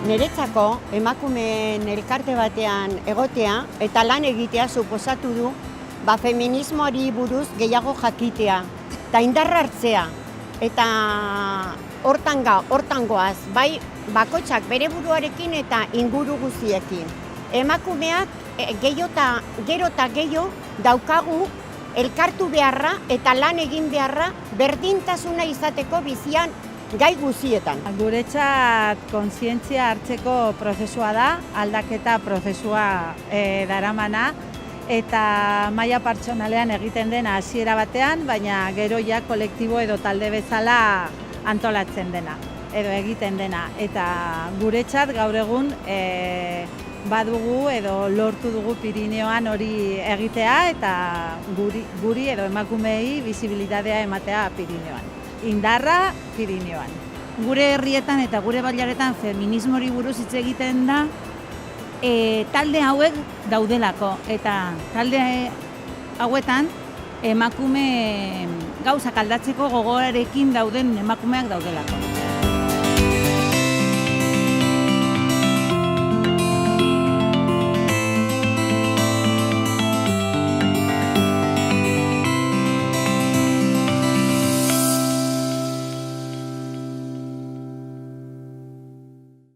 Niretzako emakumeen elkarte batean egotea eta lan egitea suposatu du feminismoari buruz gehiago jakitea eta indarra hartzea eta hortan goaz, bai bakoitzak bere buruarekin eta inguru guztiekin. Emakumeak gero eta gehiago daukagu elkartu beharra eta lan egin beharra berdintasuna izateko bizian gai guztietan. Guretzat kontzientzia hartzeko prozesua da, aldaketa prozesua daramana, eta maila pertsonalean egiten dena hasiera batean, baina gero ja kolektibo edo talde bezala antolatzen dena, edo egiten dena. Eta guretzat gaur egun badugu edo lortu dugu Pirineoan hori egitea eta guri edo emakumeei bizibilitatea ematea Pirineoan. Indarra Pirineoan. Gure herrietan eta gure bailaretan feminismori buruz hitz egiten da, talde hauek daudelako eta talde hauetan emakume gauzak aldatzeko gogoarekin dauden emakumeak daudelako.